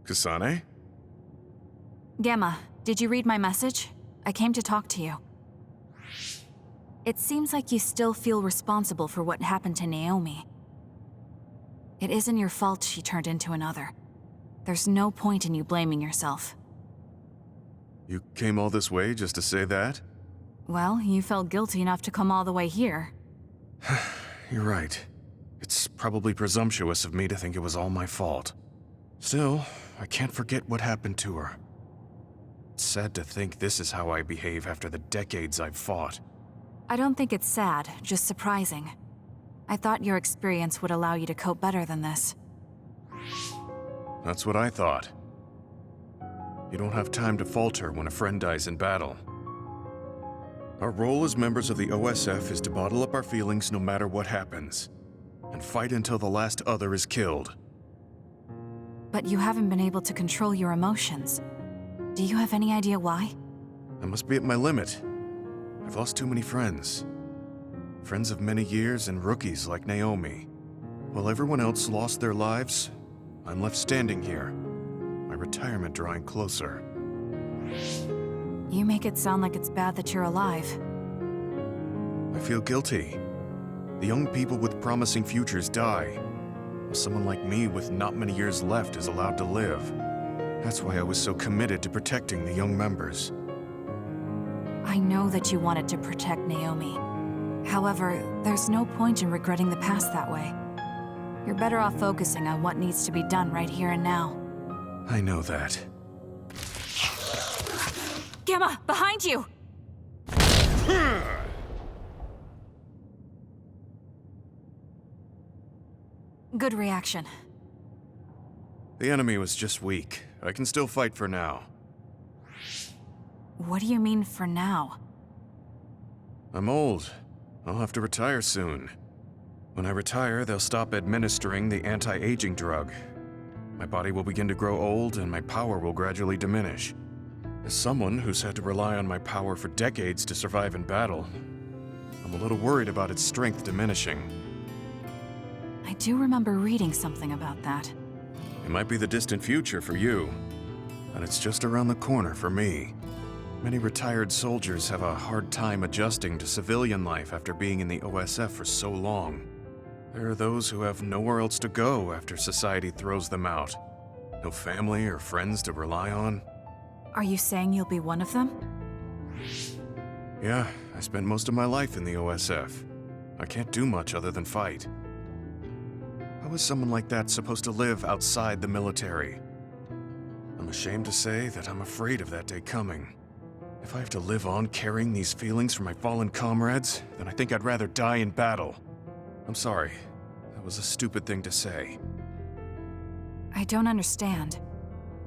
Kasane? Gamma, did you read my message? I came to talk to you. It seems like you still feel responsible for what happened to Naomi. It isn't your fault she turned into another. There's no point in you blaming yourself. You came all this way just to say that? Well, you felt guilty enough to come all the way here. You're right. It's probably presumptuous of me to think it was all my fault. Still, I can't forget what happened to her. It's sad to think this is how I behave after the decades I've fought. I don't think it's sad, just surprising. I thought your experience would allow you to cope better than this. That's what I thought. You don't have time to falter when a friend dies in battle. Our role as members of the OSF is to bottle up our feelings no matter what happens, and fight until the last other is killed. But you haven't been able to control your emotions. Do you have any idea why? I must be at my limit. I've lost too many friends. Friends of many years and rookies like Naomi. While everyone else lost their lives, I'm left standing here, my retirement drawing closer. You make it sound like it's bad that you're alive. I feel guilty. The young people with promising futures die, while someone like me with not many years left is allowed to live. That's why I was so committed to protecting the young members. I know that you wanted to protect Naomi. However, there's no point in regretting the past that way. You're better off focusing on what needs to be done right here and now. I know that. Gamma, behind you! Good reaction. The enemy was just weak. I can still fight for now. What do you mean for now? I'm old. I'll have to retire soon. When I retire, they'll stop administering the anti-aging drug. My body will begin to grow old and my power will gradually diminish. As someone who's had to rely on my power for decades to survive in battle, I'm a little worried about its strength diminishing. I do remember reading something about that. It might be the distant future for you, and it's just around the corner for me. Many retired soldiers have a hard time adjusting to civilian life after being in the OSF for so long. There are those who have nowhere else to go after society throws them out. No family or friends to rely on. Are you saying you'll be one of them? Yeah, I spent most of my life in the OSF. I can't do much other than fight. How is someone like that supposed to live outside the military? I'm ashamed to say that I'm afraid of that day coming. If I have to live on carrying these feelings for my fallen comrades, then I think I'd rather die in battle. I'm sorry. That was a stupid thing to say. I don't understand.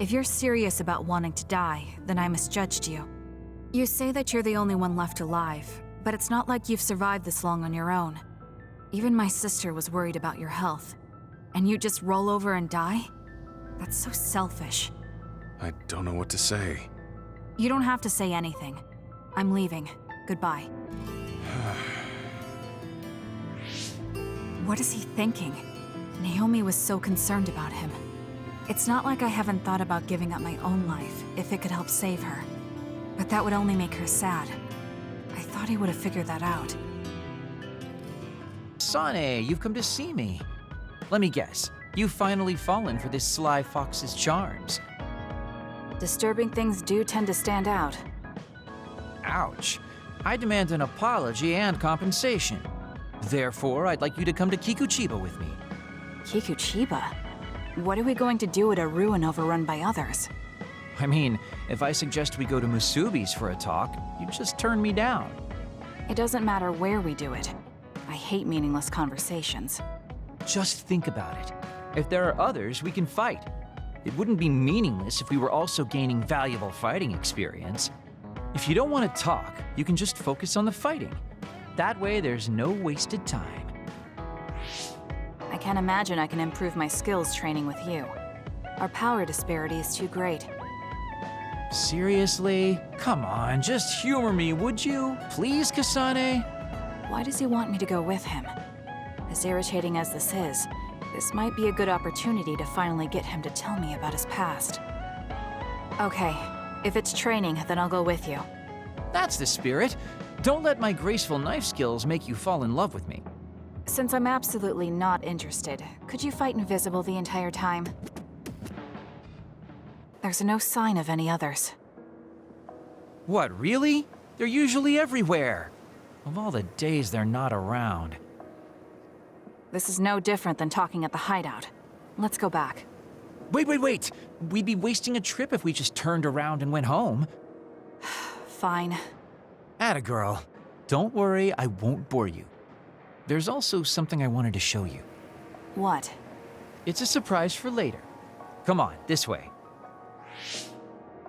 If you're serious about wanting to die, then I misjudged you. You say that you're the only one left alive, but it's not like you've survived this long on your own. Even my sister was worried about your health. And you just roll over and die? That's so selfish. I don't know what to say. You don't have to say anything. I'm leaving. Goodbye. What is he thinking? Naomi was so concerned about him. It's not like I haven't thought about giving up my own life if it could help save her. But that would only make her sad. I thought he would have figured that out. Kasane, you've come to see me. Let me guess, you've finally fallen for this sly fox's charms. Disturbing things do tend to stand out. Ouch. I demand an apology and compensation. Therefore, I'd like you to come to Kikuchiba with me. Kikuchiba? What are we going to do at a ruin overrun by others? I mean, if I suggest we go to Musubi's for a talk, you'd just turn me down. It doesn't matter where we do it. I hate meaningless conversations. Just think about it. If there are others, we can fight. It wouldn't be meaningless if we were also gaining valuable fighting experience. If you don't want to talk, you can just focus on the fighting. That way, there's no wasted time. I can't imagine I can improve my skills training with you. Our power disparity is too great. Seriously? Come on, just humor me, would you? Please, Kasane? Why does he want me to go with him? As irritating as this is, This might be a good opportunity to finally get him to tell me about his past. Okay, if it's training, then I'll go with you. That's the spirit. Don't let my graceful knife skills make you fall in love with me. Since I'm absolutely not interested, could you fight invisible the entire time? There's no sign of any others. What, really? They're usually everywhere. Of all the days they're not around. This is no different than talking at the hideout. Let's go back. Wait! We'd be wasting a trip if we just turned around and went home. Fine. Atta girl. Don't worry, I won't bore you. There's also something I wanted to show you. What? It's a surprise for later. Come on, this way.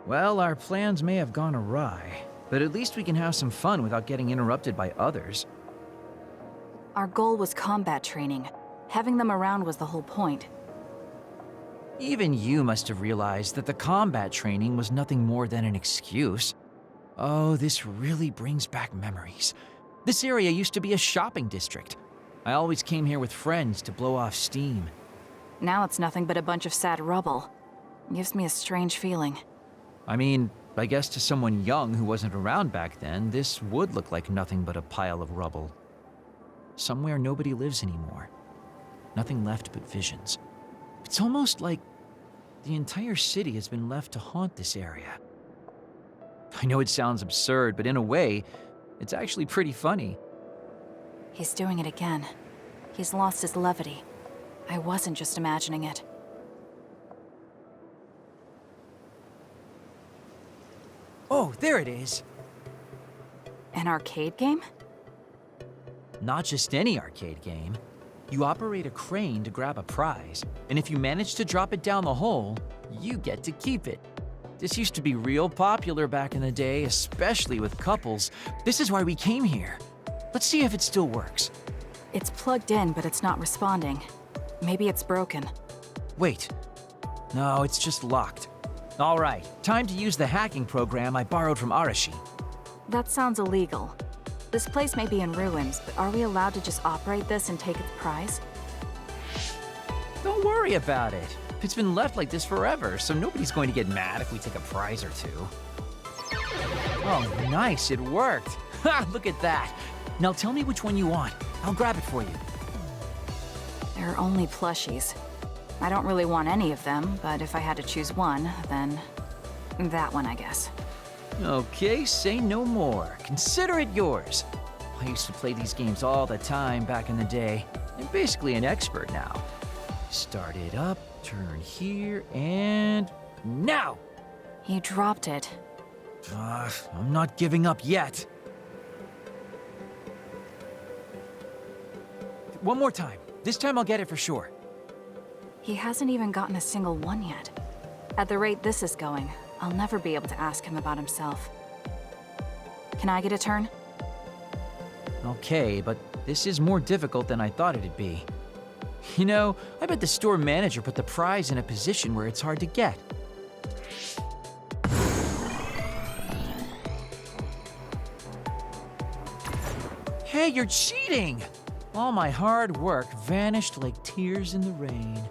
Well, our plans may have gone awry, but at least we can have some fun without getting interrupted by others. Our goal was combat training. Having them around was the whole point. Even you must have realized that the combat training was nothing more than an excuse. Oh, this really brings back memories. This area used to be a shopping district. I always came here with friends to blow off steam. Now it's nothing but a bunch of sad rubble. Gives me a strange feeling. I mean, I guess to someone young who wasn't around back then, this would look like nothing but a pile of rubble. Somewhere nobody lives anymore. Nothing left but visions. It's almost like the entire city has been left to haunt this area. I know it sounds absurd, but in a way, it's actually pretty funny. He's doing it again. He's lost his levity. I wasn't just imagining it. Oh, there it is. An arcade game? Not just any arcade game. You operate a crane to grab a prize, and if you manage to drop it down the hole, you get to keep it. This used to be real popular back in the day, especially with couples. This is why we came here. Let's see if it still works. It's plugged in, but it's not responding. Maybe it's broken. Wait. No, it's just locked. All right, time to use the hacking program I borrowed from Arashi. That sounds illegal. This place may be in ruins, but are we allowed to just operate this and take its prize? Don't worry about it. It's been left like this forever, so nobody's going to get mad if we take a prize or two. Oh, nice, it worked. Ha, look at that. Now tell me which one you want. I'll grab it for you. There are only plushies. I don't really want any of them, but if I had to choose one, then that one, I guess. Okay, say no more. Consider it yours. I used to play these games all the time back in the day. I'm basically an expert now. Start it up, turn here, and now! You dropped it. I'm not giving up yet. One more time. This time I'll get it for sure. He hasn't even gotten a single one yet. At the rate this is going, I'll never be able to ask him about himself. Can I get a turn? Okay, but this is more difficult than I thought it'd be. You know, I bet the store manager put the prize in a position where it's hard to get. Hey, you're cheating! All my hard work vanished like tears in the rain.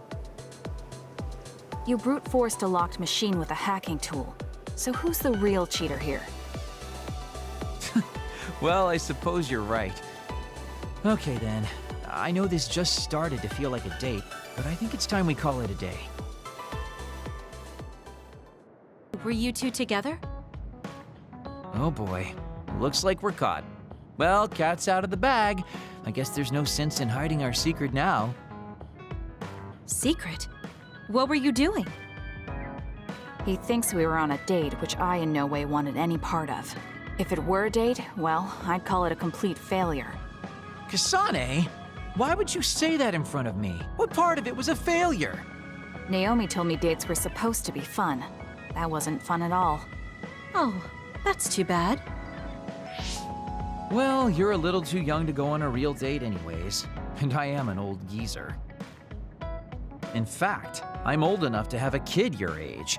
You brute forced a locked machine with a hacking tool. So who's the real cheater here? Well, I suppose you're right. Okay then. I know this just started to feel like a date, but I think it's time we call it a day. Were you two together? Oh boy. Looks like we're caught. Well, cat's out of the bag. I guess there's no sense in hiding our secret now. Secret? What were you doing? He thinks we were on a date, which I in no way wanted any part of. If it were a date, well, I'd call it a complete failure. Kasane? Why would you say that in front of me? What part of it was a failure? Naomi told me dates were supposed to be fun. That wasn't fun at all. Oh, that's too bad. Well, you're a little too young to go on a real date anyways, and I am an old geezer. In fact, I'm old enough to have a kid your age.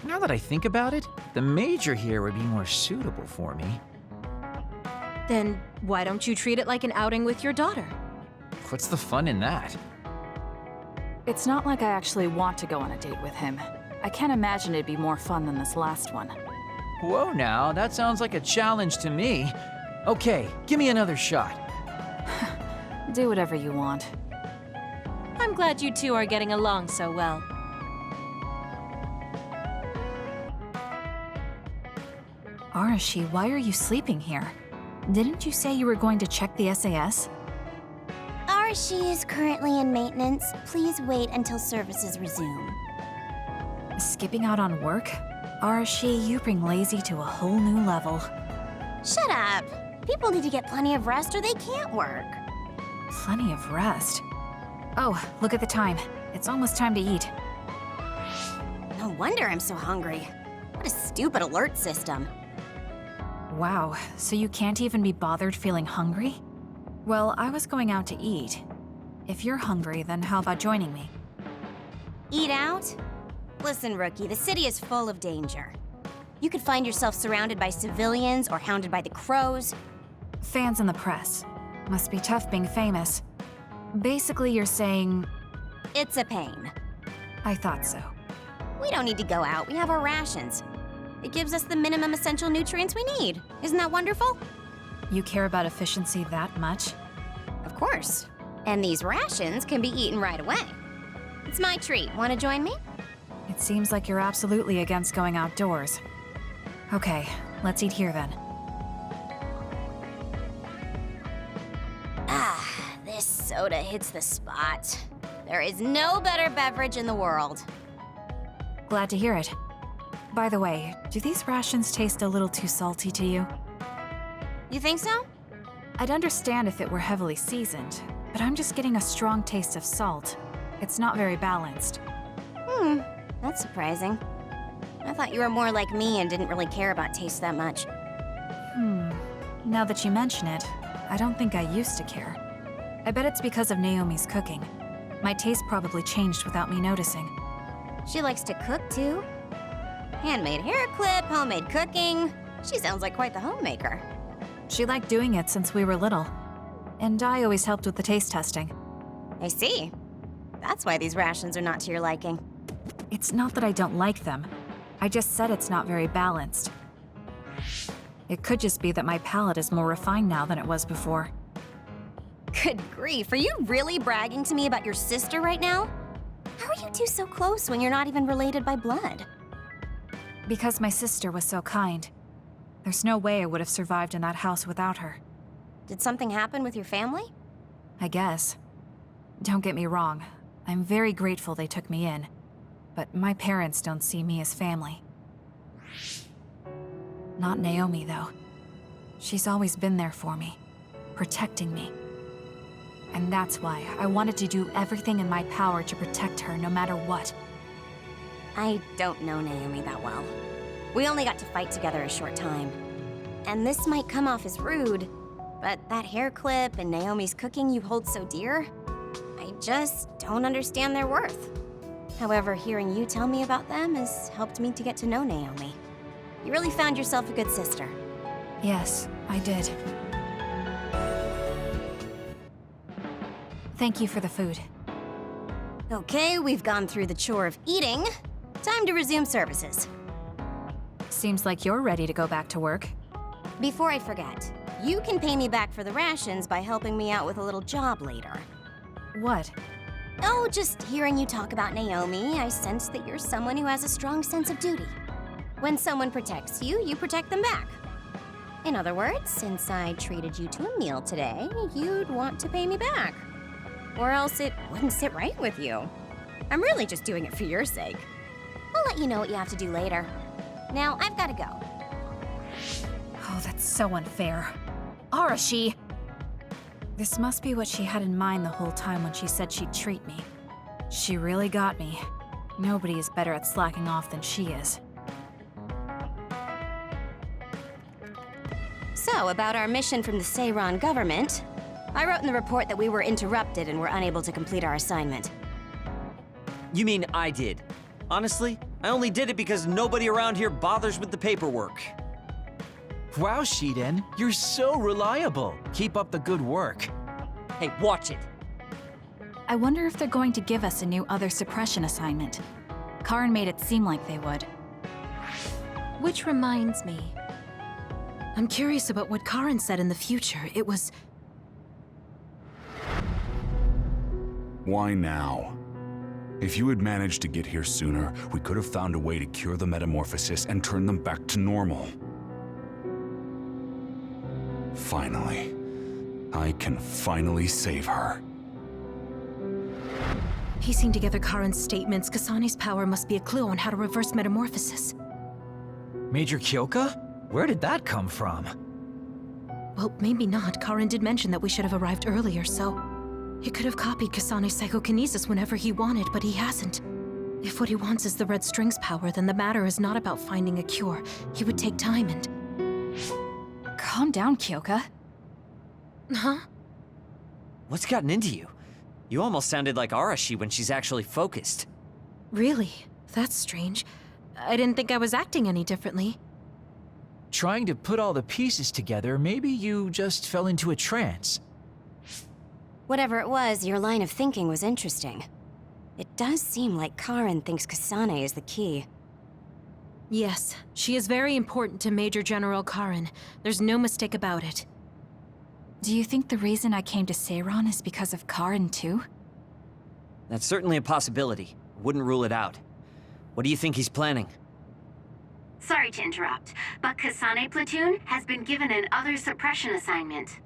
Now that I think about it, the major here would be more suitable for me. Then why don't you treat it like an outing with your daughter? What's the fun in that? It's not like I actually want to go on a date with him. I can't imagine it'd be more fun than this last one. Whoa now, that sounds like a challenge to me. Okay, give me another shot. Do whatever you want. I'm glad you two are getting along so well. Arashi, why are you sleeping here? Didn't you say you were going to check the SAS? Arashi is currently in maintenance. Please wait until services resume. Skipping out on work? Arashi, you bring lazy to a whole new level. Shut up! People need to get plenty of rest or they can't work. Plenty of rest. Oh, look at the time. It's almost time to eat. No wonder I'm so hungry. What a stupid alert system. Wow, so you can't even be bothered feeling hungry? Well, I was going out to eat. If you're hungry, then how about joining me? Eat out? Listen, Rookie, the city is full of danger. You could find yourself surrounded by civilians or hounded by the crows. Fans in the press. Must be tough being famous. Basically, you're saying... It's a pain. I thought so. We don't need to go out. We have our rations. It gives us the minimum essential nutrients we need. Isn't that wonderful? You care about efficiency that much? Of course. And these rations can be eaten right away. It's my treat. Want to join me? It seems like you're absolutely against going outdoors. Okay, let's eat here then. Ah, this soda hits the spot. There is no better beverage in the world. Glad to hear it. By the way, do these rations taste a little too salty to you? You think so? I'd understand if it were heavily seasoned, but I'm just getting a strong taste of salt. It's not very balanced. That's surprising. I thought you were more like me and didn't really care about taste that much. Now that you mention it, I don't think I used to care. I bet it's because of Naomi's cooking. My taste probably changed without me noticing. She likes to cook too. Handmade hair clip, homemade cooking. She sounds like quite the homemaker. She liked doing it since we were little. And I always helped with the taste testing. I see. That's why these rations are not to your liking. It's not that I don't like them. I just said it's not very balanced. It could just be that my palate is more refined now than it was before. Good grief, are you really bragging to me about your sister right now? How are you two so close when you're not even related by blood? Because my sister was so kind. There's no way I would have survived in that house without her. Did something happen with your family? I guess. Don't get me wrong. I'm very grateful they took me in. But my parents don't see me as family. Not Naomi, though. She's always been there for me, protecting me. And that's why I wanted to do everything in my power to protect her no matter what. I don't know Naomi that well. We only got to fight together a short time. And this might come off as rude, but that hair clip and Naomi's cooking you hold so dear, I just don't understand their worth. However, hearing you tell me about them has helped me to get to know Naomi. You really found yourself a good sister. Yes, I did. Thank you for the food. Okay, we've gone through the chore of eating. Time to resume services. Seems like you're ready to go back to work. Before I forget, you can pay me back for the rations by helping me out with a little job later. What? Oh, just hearing you talk about Naomi, I sense that you're someone who has a strong sense of duty. When someone protects you, you protect them back. In other words, since I treated you to a meal today, you'd want to pay me back. Or else it wouldn't sit right with you. I'm really just doing it for your sake. I'll let you know what you have to do later. Now, I've got to go. Oh, that's so unfair. Arashi! This must be what she had in mind the whole time when she said she'd treat me. She really got me. Nobody is better at slacking off than she is. So, about our mission from the Seiran government, I wrote in the report that we were interrupted and were unable to complete our assignment. You mean I did? Honestly, I only did it because nobody around here bothers with the paperwork. Wow, Shiden, you're so reliable. Keep up the good work. Hey, watch it. I wonder if they're going to give us a new other suppression assignment. Karin made it seem like they would. Which reminds me. I'm curious about what Karin said in the future. It was... Why now? If you had managed to get here sooner, we could have found a way to cure the metamorphosis and turn them back to normal. Finally. I can finally save her. Piecing together Karin's statements, Kasane's power must be a clue on how to reverse metamorphosis. Major Kyoka? Where did that come from? Well, maybe not. Karin did mention that we should have arrived earlier, so... He could have copied Kasane's psychokinesis whenever he wanted, but he hasn't. If what he wants is the Red String's power, then the matter is not about finding a cure. He would take time and... Calm down, Kyoka. Huh? What's gotten into you? You almost sounded like Arashi when she's actually focused. Really? That's strange. I didn't think I was acting any differently. Trying to put all the pieces together, maybe you just fell into a trance. Whatever it was, your line of thinking was interesting. It does seem like Karin thinks Kasane is the key. Yes, she is very important to Major General Karin. There's no mistake about it. Do you think the reason I came to Seiran is because of Karin too? That's certainly a possibility. Wouldn't rule it out. What do you think he's planning? Sorry to interrupt, but Kasane Platoon has been given an other suppression assignment.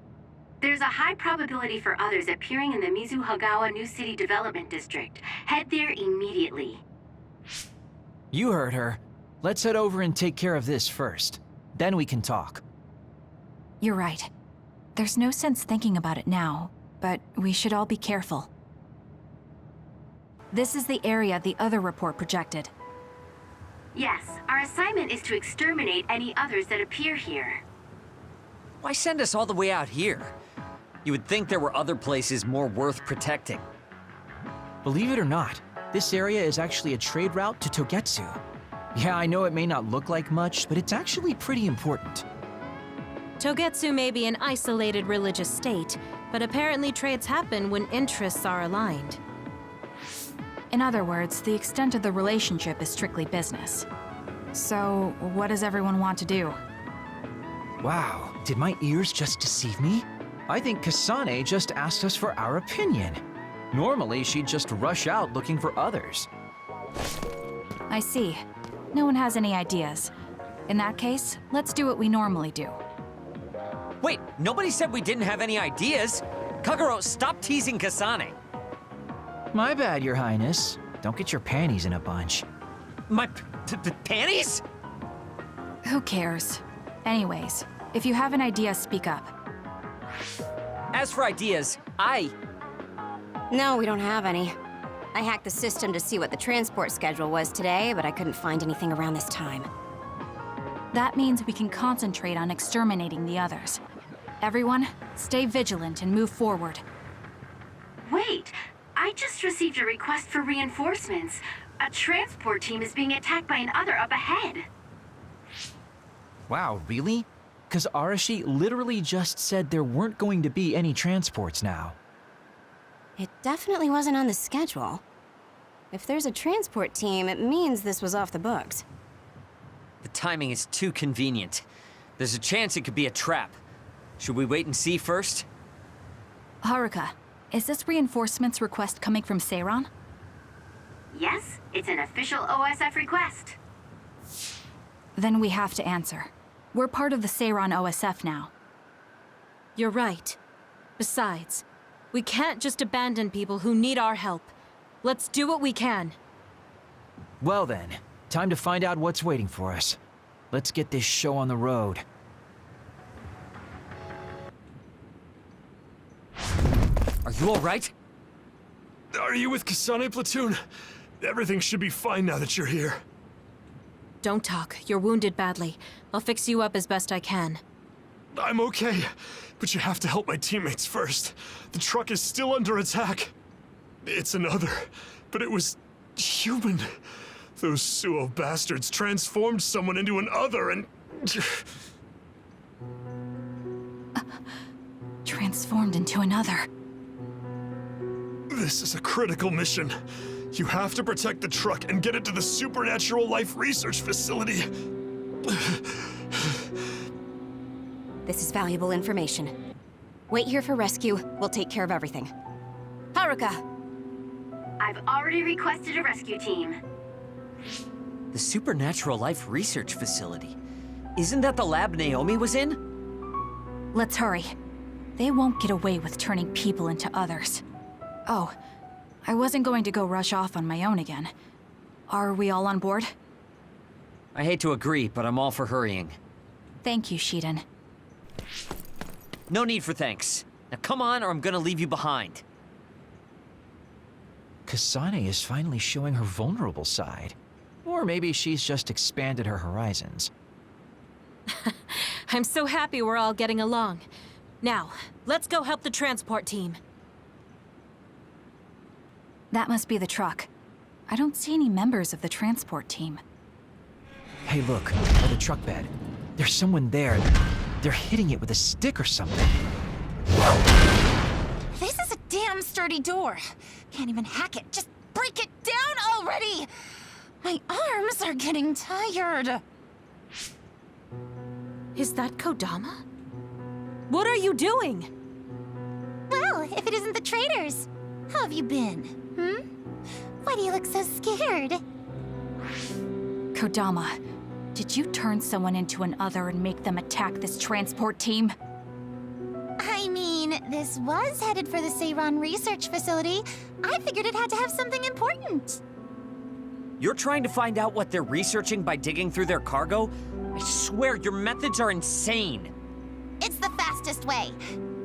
There's a high probability for others appearing in the Mizuhagawa New City Development District. Head there immediately. You heard her. Let's head over and take care of this first. Then we can talk. You're right. There's no sense thinking about it now, but we should all be careful. This is the area the other report projected. Yes, our assignment is to exterminate any others that appear here. Why send us all the way out here? You would think there were other places more worth protecting. Believe it or not, this area is actually a trade route to Togetsu. Yeah, I know it may not look like much, but it's actually pretty important. Togetsu may be an isolated religious state, but apparently trades happen when interests are aligned. In other words, the extent of the relationship is strictly business. So, what does everyone want to do? Wow, did my ears just deceive me? I think Kasane just asked us for our opinion. Normally, she'd just rush out looking for others. I see. No one has any ideas. In that case, let's do what we normally do. Wait, nobody said we didn't have any ideas. Kagero, stop teasing Kasane. My bad, Your Highness. Don't get your panties in a bunch. My panties? Who cares? Anyways, if you have an idea, speak up. As for ideas, No, we don't have any. I hacked the system to see what the transport schedule was today, but I couldn't find anything around this time. That means we can concentrate on exterminating the others. Everyone, stay vigilant and move forward. Wait, I just received a request for reinforcements. A transport team is being attacked by an other up ahead. Wow, really? 'Cause Arashi literally just said there weren't going to be any transports now. It definitely wasn't on the schedule. If there's a transport team, it means this was off the books. the timing is too convenient. There's a chance it could be a trap. Should we wait and see first? Haruka, is this reinforcements request coming from Seiran? Yes, it's an official OSF request. Then we have to answer. We're part of the Seiran OSF now. You're right. Besides, we can't just abandon people who need our help. Let's do what we can. Well then, time to find out what's waiting for us. Let's get this show on the road. Are you all right? Are you with Kasane Platoon? Everything should be fine now that you're here. Don't talk. You're wounded badly. I'll fix you up as best I can. I'm okay, but you have to help my teammates first. The truck is still under attack. It's another, but it was human. Those Suo bastards transformed someone into an other and... Transformed into another. This is a critical mission. You have to protect the truck and get it to the Supernatural Life Research Facility. This is valuable information. Wait here for rescue. We'll take care of everything. Haruka! I've already requested a rescue team. The Supernatural Life Research Facility. Isn't that the lab Naomi was in? Let's hurry. They won't get away with turning people into others. Oh, I wasn't going to go rush off on my own again. Are we all on board? I hate to agree, but I'm all for hurrying. Thank you, Shiden. No need for thanks. Now come on, or I'm gonna leave you behind. Kasane is finally showing her vulnerable side. Or maybe she's just expanded her horizons. I'm so happy we're all getting along. Now, let's go help the transport team. That must be the truck. I don't see any members of the transport team. Hey, look, by the truck bed. There's someone there. They're hitting it with a stick or something. This is a damn sturdy door. Can't even hack it. Just break it down already! My arms are getting tired. Is that Kodama? What are you doing? Well, if it isn't the traitors, how have you been? Why do you look so scared? Kodama, did you turn someone into an other and make them attack this transport team? I mean, this was headed for the Seiran Research Facility. I figured it had to have something important. You're trying to find out what they're researching by digging through their cargo? I swear, your methods are insane. It's the fastest way.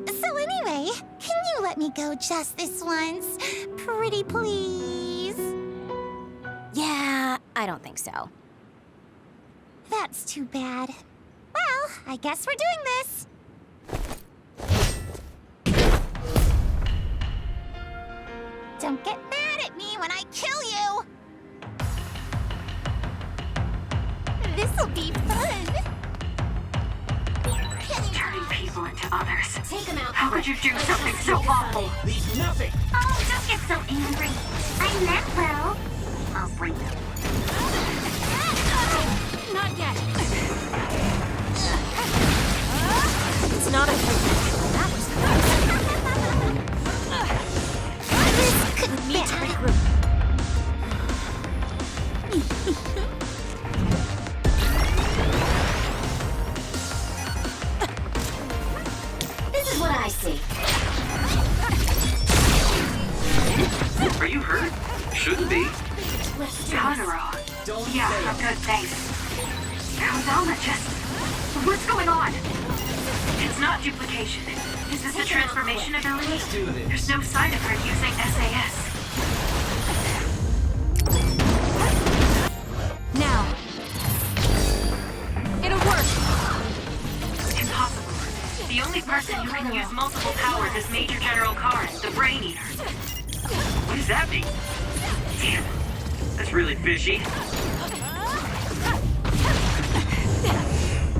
So anyway, can you let me go just this once? Pretty please? Yeah, I don't think so. That's too bad. Well, I guess we're doing this. Don't get mad at me when I kill you! This'll be fun! Turning people into others. Take him out. How could you do something so awful? Leave nothing. Oh, don't get so angry. I'm not well. I'll bring them. Not yet. It's not a That was This couldn't be to regroup. This is what I see. Are you hurt? Shouldn't be. Totoro. Don't Yeah, say I'm it. good, thanks. Kodama just... What's going on? It's not duplication. Is this a transformation ability? Let's do this. There's no sign of her using SAS. Now. It'll work. Impossible. The only person who can use multiple powers is Major General Karen, the Brain Eater. What does that mean? Damn. That's really fishy.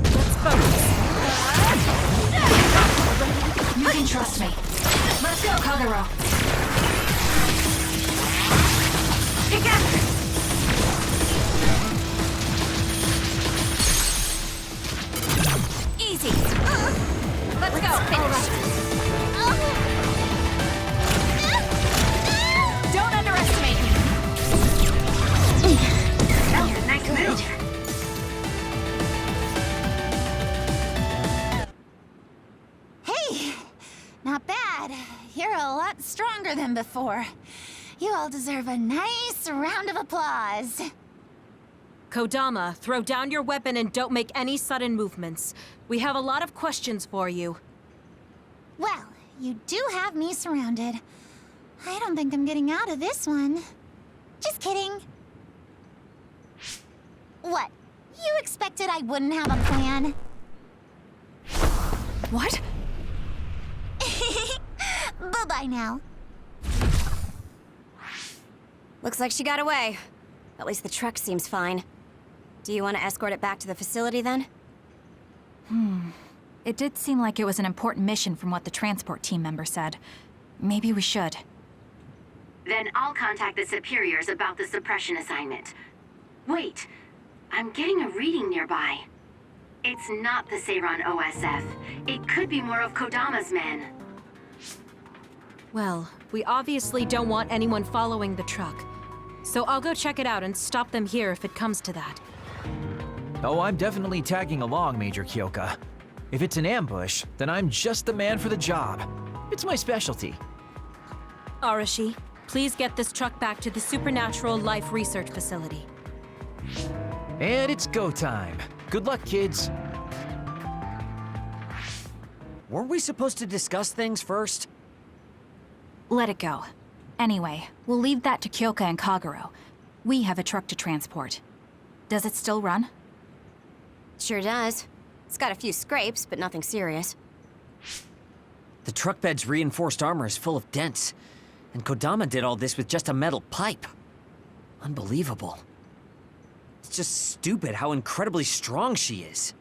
Let's focus. You can trust me. Let's go, Kagero. Together! Easy. Let's go. Don't underestimate me. That was a nice move. Hey, not bad. You're a lot stronger than before. You all deserve a nice round of applause. Kodama, throw down your weapon and don't make any sudden movements. We have a lot of questions for you. Well, you do have me surrounded. I don't think I'm getting out of this one. Just kidding. What? You expected I wouldn't have a plan? What? Bye-bye now. Looks like she got away. At least the truck seems fine. Do you want to escort it back to the facility then? It did seem like it was an important mission from what the transport team member said. Maybe we should. Then I'll contact the superiors about the suppression assignment. Wait, I'm getting a reading nearby. It's not the Seiran OSF. It could be more of Kodama's men. Well, we obviously don't want anyone following the truck. So I'll go check it out and stop them here if it comes to that. Oh, I'm definitely tagging along, Major Kyoka. If it's an ambush, then I'm just the man for the job. It's my specialty. Arashi, please get this truck back to the Supernatural Life Research Facility. And it's go time. Good luck, kids. Were we supposed to discuss things first? Let it go. Anyway, we'll leave that to Kyoka and Kagero. We have a truck to transport. Does it still run? Sure does. It's got a few scrapes, but nothing serious. The truck bed's reinforced armor is full of dents, and Kodama did all this with just a metal pipe. Unbelievable. It's just stupid how incredibly strong she is.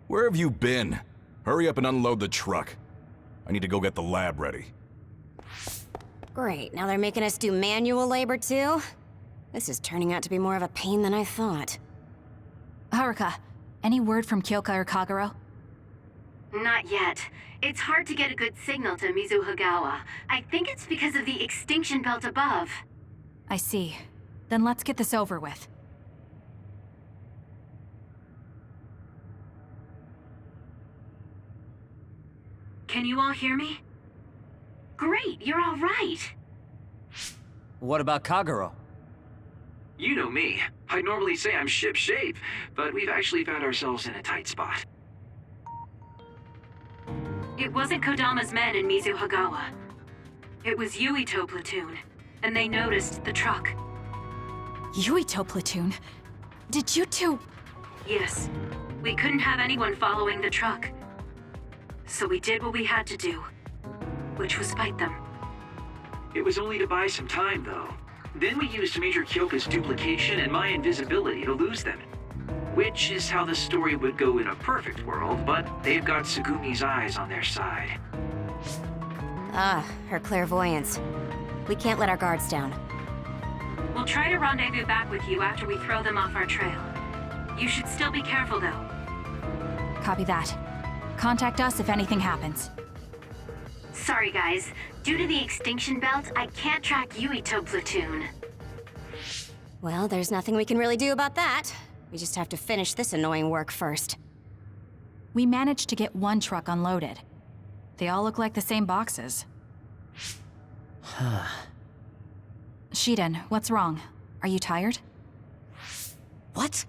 Where have you been? Hurry up and unload the truck. I need to go get the lab ready. Great, now they're making us do manual labor too? This is turning out to be more of a pain than I thought. Haruka, any word from Kyoka or Kagero? Not yet. It's hard to get a good signal to Mizuhagawa. I think it's because of the extinction belt above. I see. Then let's get this over with. Can you all hear me? Great, you're all right. What about Kagero? You know me. I'd normally say I'm ship-shape, but we've actually found ourselves in a tight spot. It wasn't Kodama's men in Mizuhagawa. It was Yuito platoon, and they noticed the truck. Yuito platoon? Did you two... Yes, we couldn't have anyone following the truck. So we did what we had to do, which was fight them. It was only to buy some time, though. Then we used Major Kyoka's duplication and my invisibility to lose them. Which is how the story would go in a perfect world, but they've got Tsugumi's eyes on their side. Ah, her clairvoyance. We can't let our guards down. We'll try to rendezvous back with you after we throw them off our trail. You should still be careful, though. Copy that. Contact us if anything happens. Sorry, guys. Due to the extinction belt, I can't track Yuito platoon. Well, there's nothing we can really do about that. We just have to finish this annoying work first. We managed to get one truck unloaded. They all look like the same boxes. Shiden, what's wrong? Are you tired? What?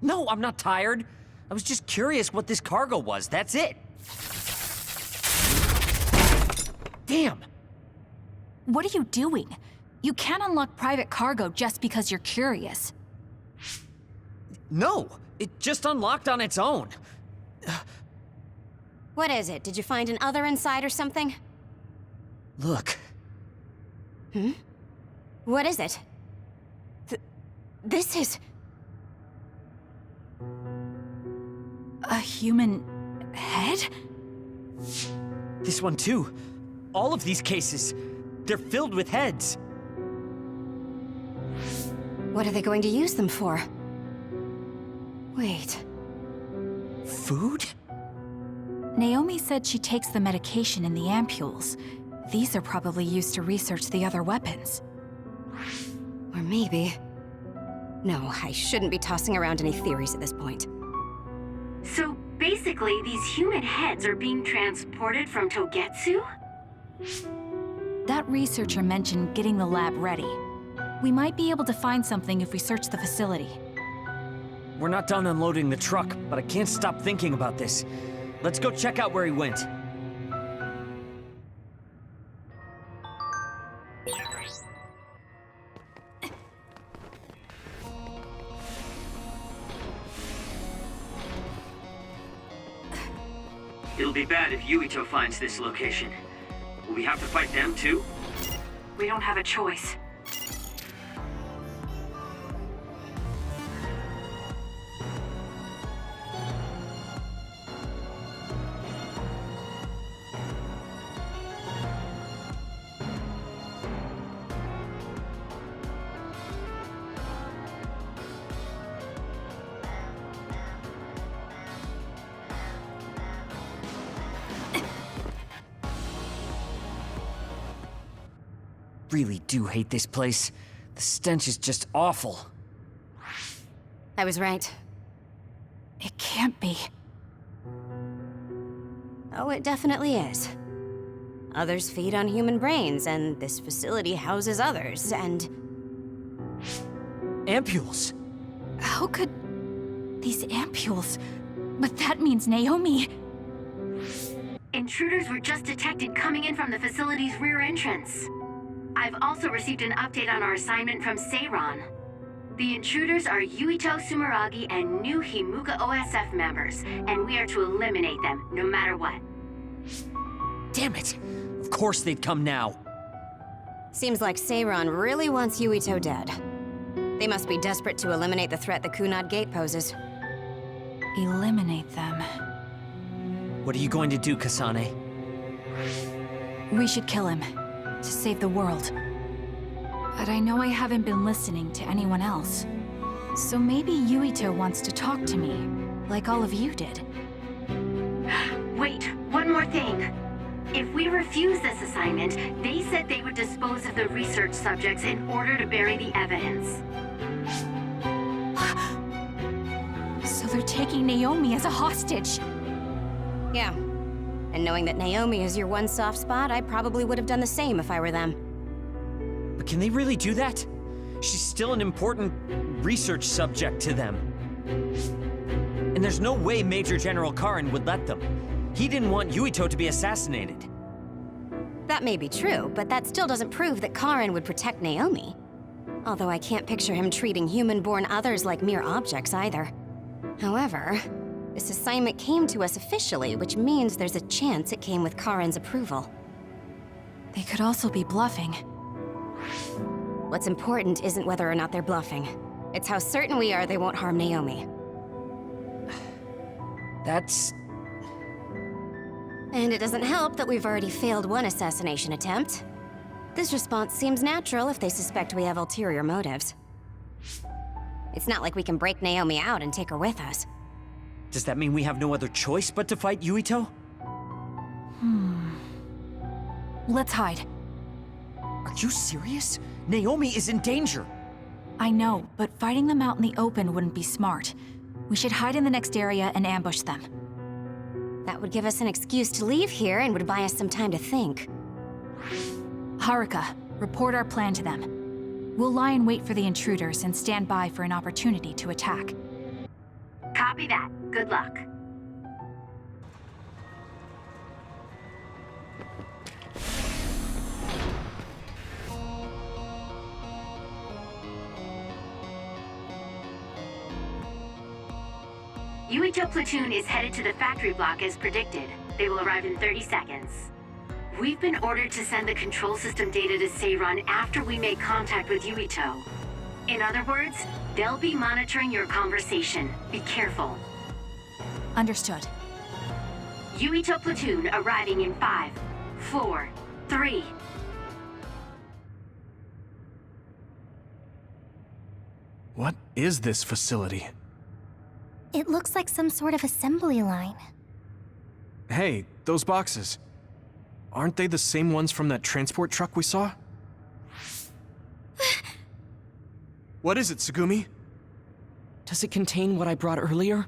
No, I'm not tired. I was just curious what this cargo was, that's it. Damn! What are you doing? You can't unlock private cargo just because you're curious. No, it just unlocked on its own. What is it? Did you find an other inside or something? Look. What is it? This is... A human head? This one too. All of these cases, they're filled with heads. What are they going to use them for? Wait. Food? Naomi said she takes the medication in the ampules. These are probably used to research the other weapons. Or maybe... No, I shouldn't be tossing around any theories at this point. So basically, these human heads are being transported from Togetsu? That researcher mentioned getting the lab ready. We might be able to find something if we search the facility. We're not done unloading the truck, but I can't stop thinking about this. Let's go check out where he went. It'll be bad if Yuito finds this location. Will we have to fight them too? We don't have a choice. Really do hate this place. The stench is just awful. I was right. It can't be. Oh, it definitely is. Others feed on human brains, and this facility houses others, and... Ampules! How could... these ampules... But that means Naomi... Intruders were just detected coming in from the facility's rear entrance. I've also received an update on our assignment from Seiran. The intruders are Yuito Sumeragi and new Himuka OSF members, and we are to eliminate them, no matter what. Damn it! Of course they'd come now. Seems like Seiran really wants Yuito dead. They must be desperate to eliminate the threat the Kunad Gate poses. Eliminate them. What are you going to do, Kasane? We should kill him. To save the world. But I know I haven't been listening to anyone else. So maybe Yuito wants to talk to me, like all of you did. Wait, one more thing. If we refuse this assignment, they said they would dispose of the research subjects in order to bury the evidence. So they're taking Naomi as a hostage. Yeah. And knowing that Naomi is your one soft spot, I probably would have done the same if I were them. But can they really do that? She's still an important research subject to them. And there's no way Major General Karin would let them. He didn't want Yuito to be assassinated. That may be true, but that still doesn't prove that Karin would protect Naomi. Although I can't picture him treating human-born others like mere objects either. However, this assignment came to us officially, which means there's a chance it came with Karin's approval. They could also be bluffing. What's important isn't whether or not they're bluffing. It's how certain we are they won't harm Naomi. That's... And it doesn't help that we've already failed one assassination attempt. This response seems natural if they suspect we have ulterior motives. It's not like we can break Naomi out and take her with us. Does that mean we have no other choice but to fight Yuito? Let's hide. Are you serious? Naomi is in danger. I know, but fighting them out in the open wouldn't be smart. We should hide in the next area and ambush them. That would give us an excuse to leave here and would buy us some time to think. Haruka, report our plan to them. We'll lie in wait for the intruders and stand by for an opportunity to attack. Copy that. Good luck. Yuito platoon is headed to the factory block as predicted. They will arrive in 30 seconds. We've been ordered to send the control system data to Seiran after we make contact with Yuito. In other words, they'll be monitoring your conversation. Be careful. Understood. Yuito platoon arriving in 5, 4, 3. What is this facility? It looks like some sort of assembly line. Hey, those boxes. Aren't they the same ones from that transport truck we saw? What is it, Tsugumi? Does it contain what I brought earlier?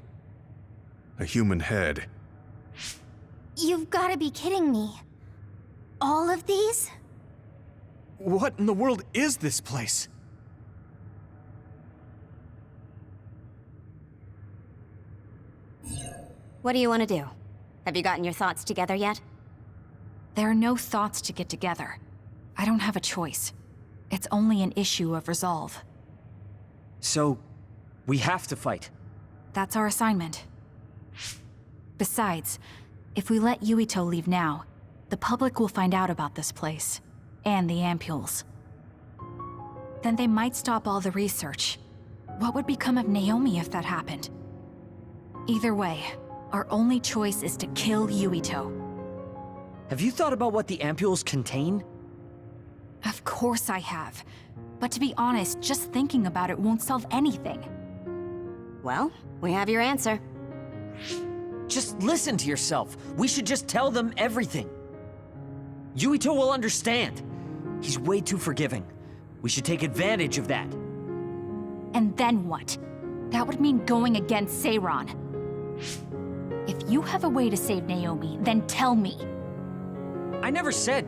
A human head. You've gotta be kidding me. All of these? What in the world is this place? What do you want to do? Have you gotten your thoughts together yet? There are no thoughts to get together. I don't have a choice. It's only an issue of resolve. So, we have to fight. That's our assignment. Besides, if we let Yuito leave now, the public will find out about this place, and the ampules. Then they might stop all the research. What would become of Naomi if that happened? Either way, our only choice is to kill Yuito. Have you thought about what the ampules contain? Of course I have. But to be honest, just thinking about it won't solve anything. Well, we have your answer. Just listen to yourself. We should just tell them everything. Yuito will understand. He's way too forgiving. We should take advantage of that. And then what? That would mean going against Seiran. If you have a way to save Naomi, then tell me. I never said...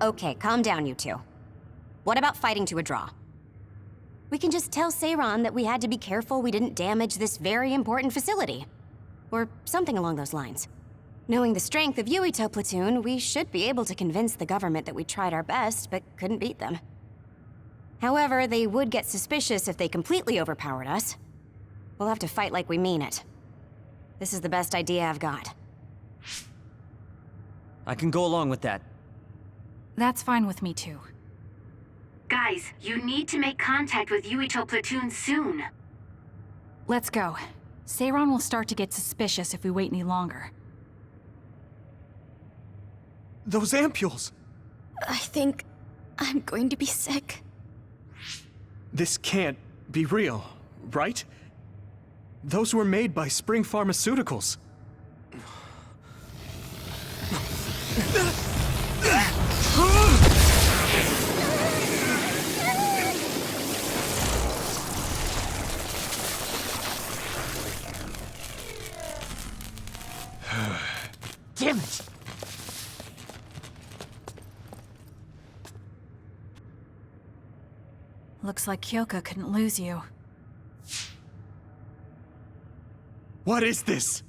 Okay, calm down, you two. What about fighting to a draw? We can just tell Seiran that we had to be careful we didn't damage this very important facility. Or something along those lines. Knowing the strength of Yuito Platoon, we should be able to convince the government that we tried our best, but couldn't beat them. However, they would get suspicious if they completely overpowered us. We'll have to fight like we mean it. This is the best idea I've got. I can go along with that. That's fine with me too. Guys, you need to make contact with Yuito Platoon soon. Let's go. Seiran will start to get suspicious if we wait any longer. Those ampules! I think I'm going to be sick. This can't be real, right? Those were made by Spring Pharmaceuticals. Damn it! Looks like Kyoka couldn't lose you. What is this?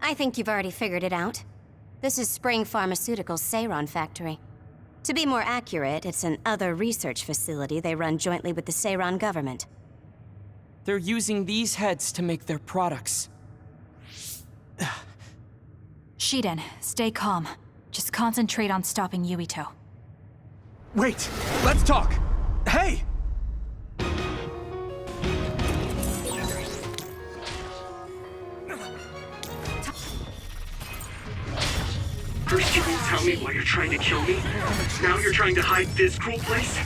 I think you've already figured it out. This is Spring Pharmaceuticals' Seiran factory. To be more accurate, it's an other research facility they run jointly with the Seiran government. They're using these heads to make their products. Shiden, stay calm. Just concentrate on stopping Yuito. Wait! Let's talk! Hey! First you won't tell me why you're trying to kill me. Now you're trying to hide this cruel place?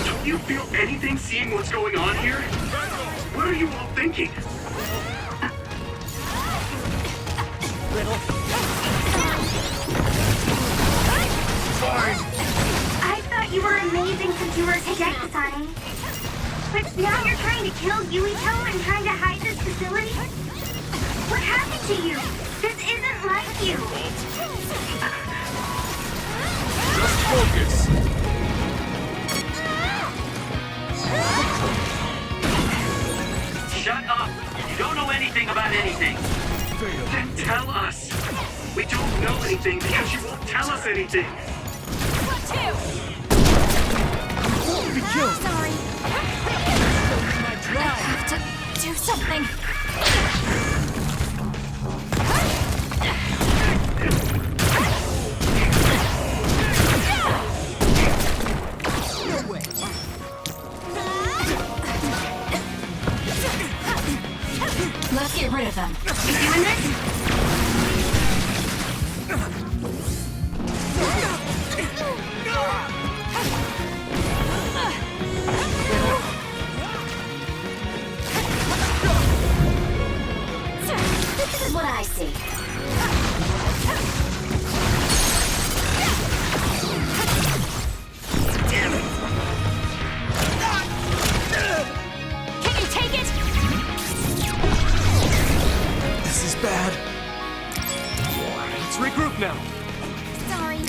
Don't you feel anything seeing what's going on here? What are you all thinking? I thought you were amazing since you were a cadet, Kasane. But now you're trying to kill Yuito and trying to hide this facility? What happened to you? This isn't like you. Just focus. Shut up! You don't know anything about anything. Then tell us. We don't know anything because you won't tell us anything. Be killed! Sorry. I have to do something. Let's get rid of them. You doing this? This is what I see. Damn it! Can you take it? This is bad. Let's regroup now. Sorry.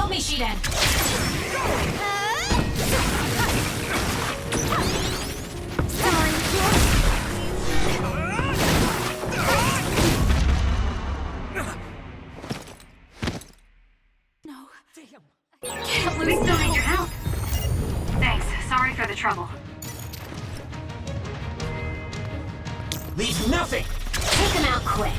Help me, Shiden! No. Damn. We still need your help. Thanks. Sorry for the trouble. Leave nothing! Take them out quick.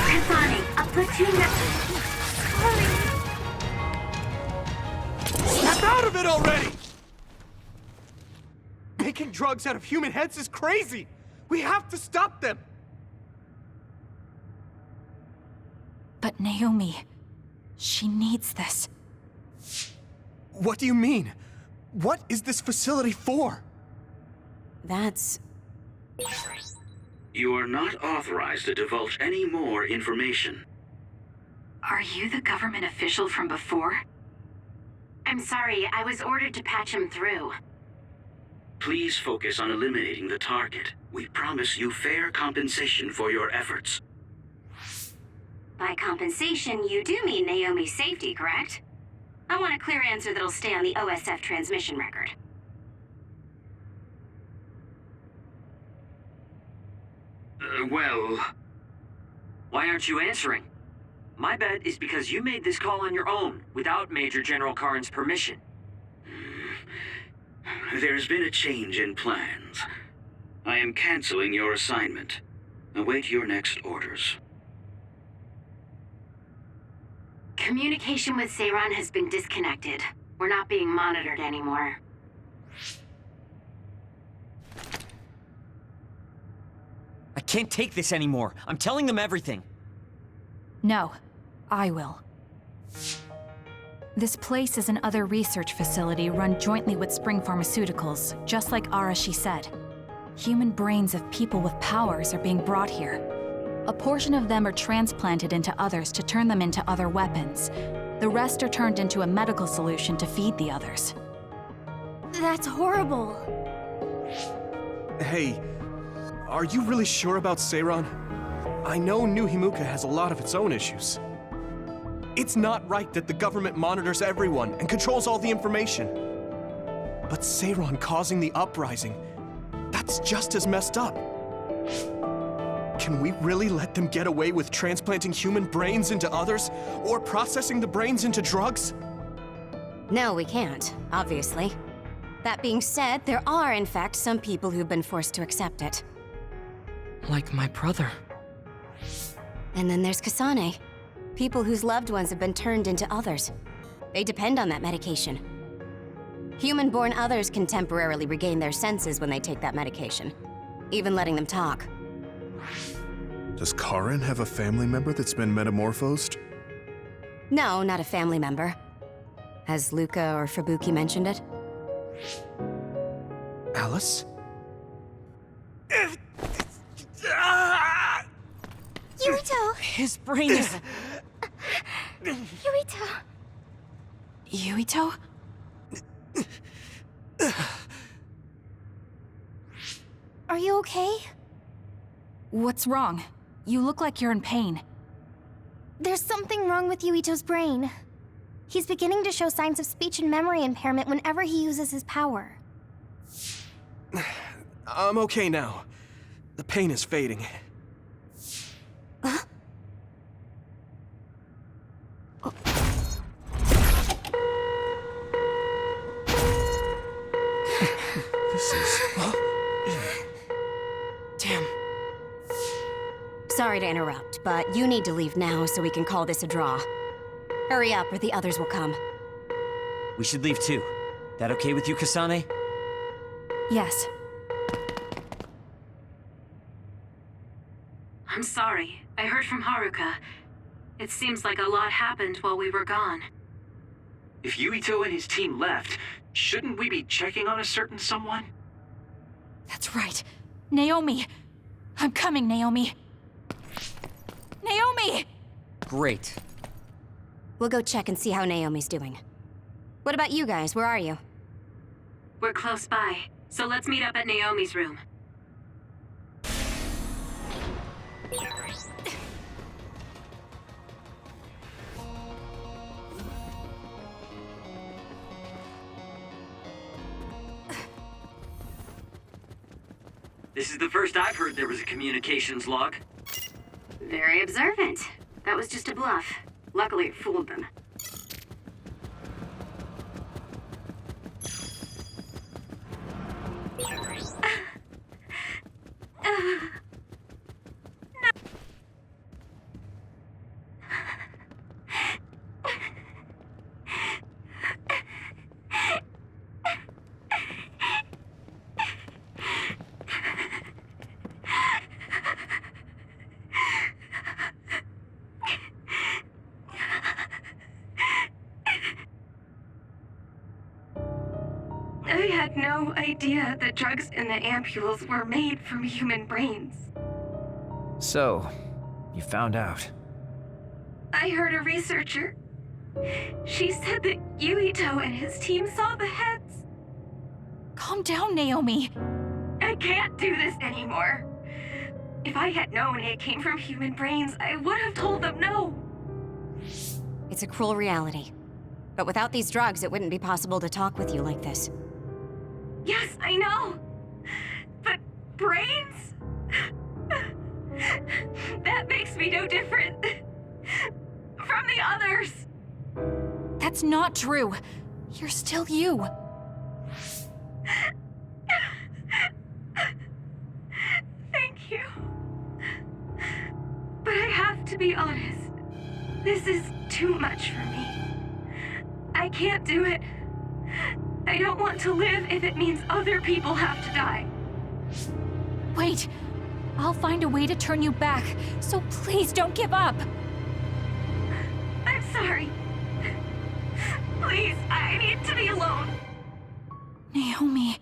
Kasane, a platoon Snap out of it already! Making drugs out of human heads is crazy! We have to stop them! But Naomi, she needs this. What do you mean? What is this facility for? That's... You are not authorized to divulge any more information. Are you the government official from before? I'm sorry, I was ordered to patch him through. Please focus on eliminating the target. We promise you fair compensation for your efforts. By compensation, you do mean Naomi's safety, correct? I want a clear answer that'll stay on the OSF transmission record. Well... Why aren't you answering? My bet is because you made this call on your own, without Major General Karin's permission. There's been a change in plans. I am canceling your assignment. Await your next orders. Communication with Seiran has been disconnected. We're not being monitored anymore. I can't take this anymore. I'm telling them everything. No, I will. This place is another research facility run jointly with Spring Pharmaceuticals, just like Arashi said. Human brains of people with powers are being brought here. A portion of them are transplanted into others to turn them into other weapons. The rest are turned into a medical solution to feed the others. That's horrible. Hey, are you really sure about Seiran? I know New Himuka has a lot of its own issues. It's not right that the government monitors everyone and controls all the information. But Seiran causing the uprising, that's just as messed up. Can we really let them get away with transplanting human brains into others, or processing the brains into drugs? No, we can't, obviously. That being said, there are, in fact, some people who've been forced to accept it. Like my brother. And then there's Kasane. People whose loved ones have been turned into others. They depend on that medication. Human-born others can temporarily regain their senses when they take that medication, even letting them talk. Does Karin have a family member that's been metamorphosed? No, not a family member. Has Luca or Fubuki mentioned it? Alice? Yuito! His brain is... Yuito! Yuito? Are you okay? What's wrong? You look like you're in pain. There's something wrong with Yuito's brain. He's beginning to show signs of speech and memory impairment whenever he uses his power. I'm okay now. The pain is fading. This is... Damn. Sorry to interrupt, but you need to leave now so we can call this a draw. Hurry up or the others will come. We should leave too. That okay with you, Kasane? Yes. I'm sorry. I heard from Haruka. It seems like a lot happened while we were gone. If Yuito and his team left, shouldn't we be checking on a certain someone? That's right. Naomi! I'm coming, Naomi! Naomi! Great. We'll go check and see how Naomi's doing. What about you guys? Where are you? We're close by, so let's meet up at Naomi's room. This is the first I've heard there was a communications log. Very observant. That was just a bluff. Luckily, it fooled them. I had no idea the drugs in the ampules were made from human brains. So, you found out. I heard a researcher. She said that Yuito and his team saw the heads. Calm down, Naomi. I can't do this anymore. If I had known it came from human brains, I would have told them no. It's a cruel reality. But without these drugs, it wouldn't be possible to talk with you like this. Yes, I know. But brains? That makes me no different from the others. That's not true. You're still you. Thank you. But I have to be honest. This is too much for me. I can't do it. I don't want to live if it means other people have to die. Wait. I'll find a way to turn you back, so please don't give up. I'm sorry. Please, I need to be alone. Naomi.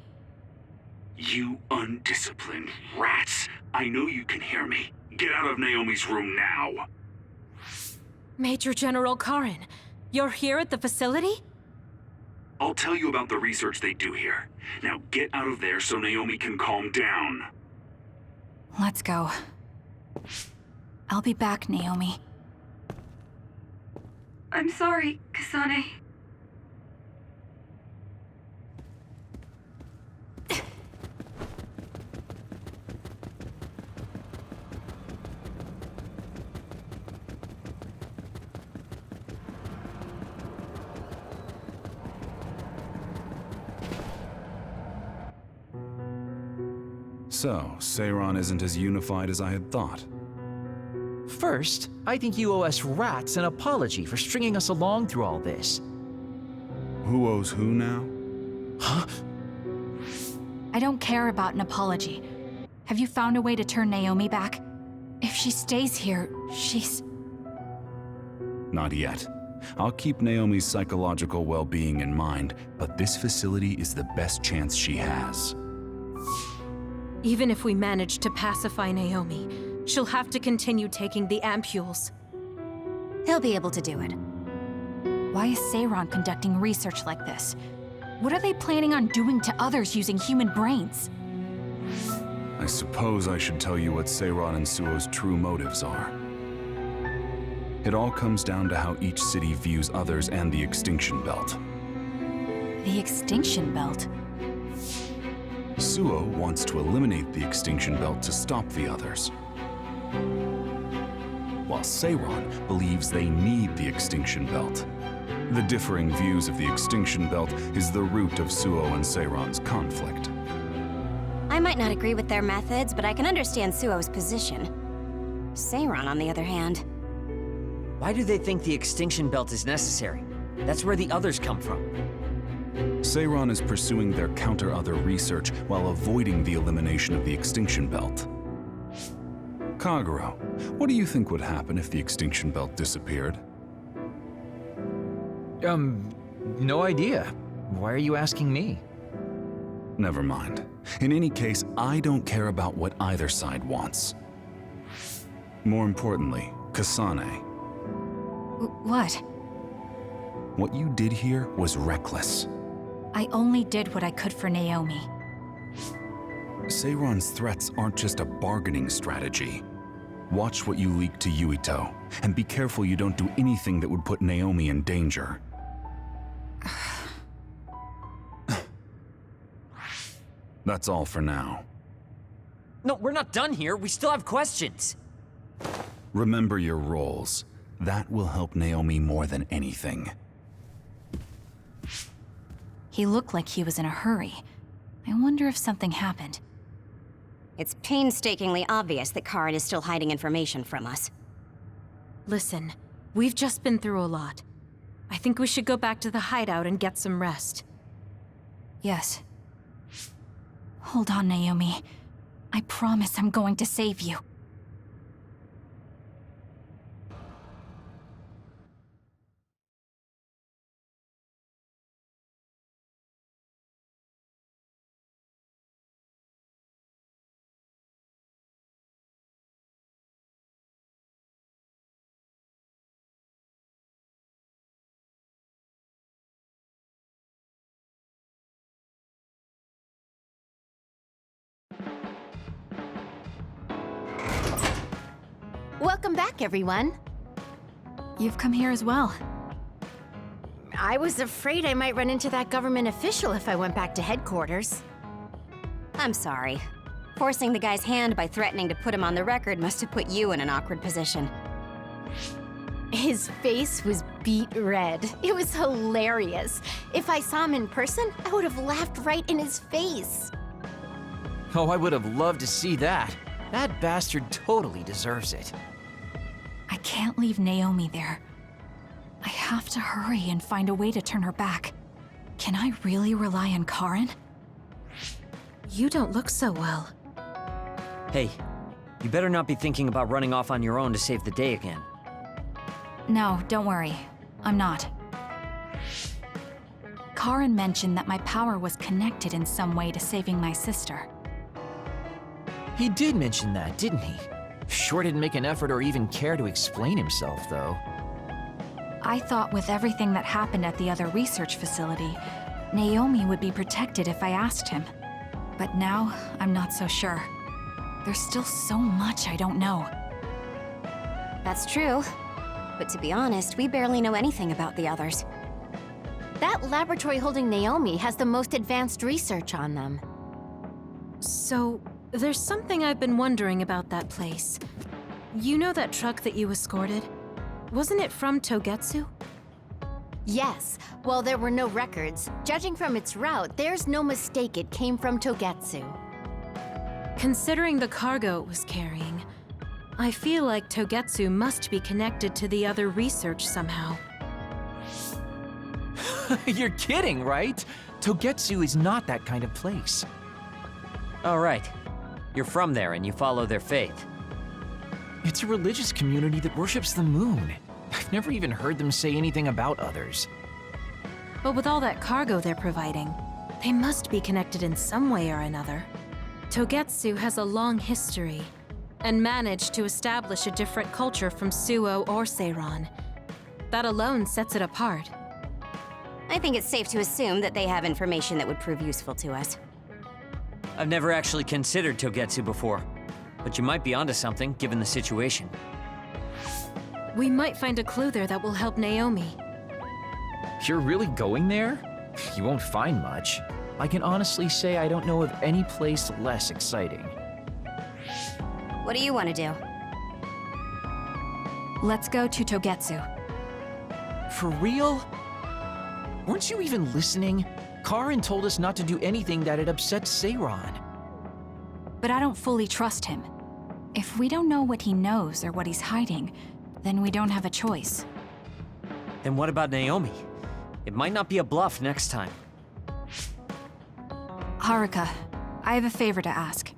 You undisciplined rats. I know you can hear me. Get out of Naomi's room now. Major General Karin, you're here at the facility? I'll tell you about the research they do here. Now get out of there so Naomi can calm down. Let's go. I'll be back, Naomi. I'm sorry, Kasane. So, Seiron isn't as unified as I had thought. First, I think you owe us rats an apology for stringing us along through all this. Who owes who now? Huh? I don't care about an apology. Have you found a way to turn Naomi back? If she stays here, she's... Not yet. I'll keep Naomi's psychological well-being in mind, but this facility is the best chance she has. Even if we manage to pacify Naomi, she'll have to continue taking the ampules. He'll be able to do it. Why is Seiron conducting research like this? What are they planning on doing to others using human brains? I suppose I should tell you what Seiron and Suo's true motives are. It all comes down to how each city views others and the Extinction Belt. The Extinction Belt? Suo wants to eliminate the Extinction Belt to stop the others, while Seiron believes they need the Extinction Belt. The differing views of the Extinction Belt is the root of Suo and Seiron's conflict. I might not agree with their methods, but I can understand Suo's position. Seiron, on the other hand... Why do they think the Extinction Belt is necessary? That's where the others come from. Seiron is pursuing their counter-other research while avoiding the elimination of the Extinction Belt. Kagero, what do you think would happen if the Extinction Belt disappeared? No idea. Why are you asking me? Never mind. In any case, I don't care about what either side wants. More importantly, Kasane. What? What you did here was reckless. I only did what I could for Naomi. Seiron's threats aren't just a bargaining strategy. Watch what you leak to Yuito, and be careful you don't do anything that would put Naomi in danger. That's all for now. No, we're not done here. We still have questions. Remember your roles. That will help Naomi more than anything. He looked like he was in a hurry. I wonder if something happened. It's painstakingly obvious that Karin is still hiding information from us. Listen, we've just been through a lot. I think we should go back to the hideout and get some rest. Yes. Hold on, Naomi. I promise I'm going to save you. Welcome back, everyone. You've come here as well. I was afraid I might run into that government official if I went back to headquarters. I'm sorry. Forcing the guy's hand by threatening to put him on the record must have put you in an awkward position. His face was beet red. It was hilarious. If I saw him in person, I would have laughed right in his face. Oh, I would have loved to see that. That bastard totally deserves it. I can't leave Naomi there. I have to hurry and find a way to turn her back. Can I really rely on Karin? You don't look so well. Hey, you better not be thinking about running off on your own to save the day again. No, don't worry. I'm not. Karin mentioned that my power was connected in some way to saving my sister. He did mention that, didn't he? Sure didn't make an effort or even care to explain himself, though. I thought with everything that happened at the other research facility, Naomi would be protected if I asked him. But now, I'm not so sure. There's still so much I don't know. That's true. But to be honest, we barely know anything about the others. That laboratory holding Naomi has the most advanced research on them. So, there's something I've been wondering about that place. You know that truck that you escorted? Wasn't it from Togetsu? Yes. While there were no records, judging from its route, there's no mistake it came from Togetsu. Considering the cargo it was carrying, I feel like Togetsu must be connected to the other research somehow. You're kidding, right? Togetsu is not that kind of place. All right. You're from there and you follow their faith. It's a religious community that worships the moon. I've never even heard them say anything about others. But with all that cargo they're providing, they must be connected in some way or another. Togetsu has a long history, and managed to establish a different culture from Suo or Seiran. That alone sets it apart. I think it's safe to assume that they have information that would prove useful to us. I've never actually considered Togetsu before, but you might be onto something given the situation. We might find a clue there that will help Naomi. You're really going there? You won't find much. I can honestly say I don't know of any place less exciting. What do you want to do? Let's go to Togetsu. For real? Weren't you even listening? Karin told us not to do anything that'd upset Seiran. But I don't fully trust him. If we don't know what he knows or what he's hiding, then we don't have a choice. Then what about Naomi? It might not be a bluff next time. Haruka, I have a favor to ask.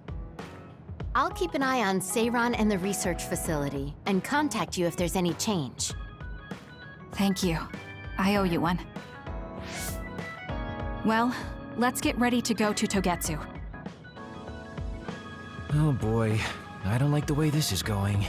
I'll keep an eye on Seiran and the research facility, and contact you if there's any change. Thank you. I owe you one. Well, let's get ready to go to Togetsu. Oh boy, I don't like the way this is going.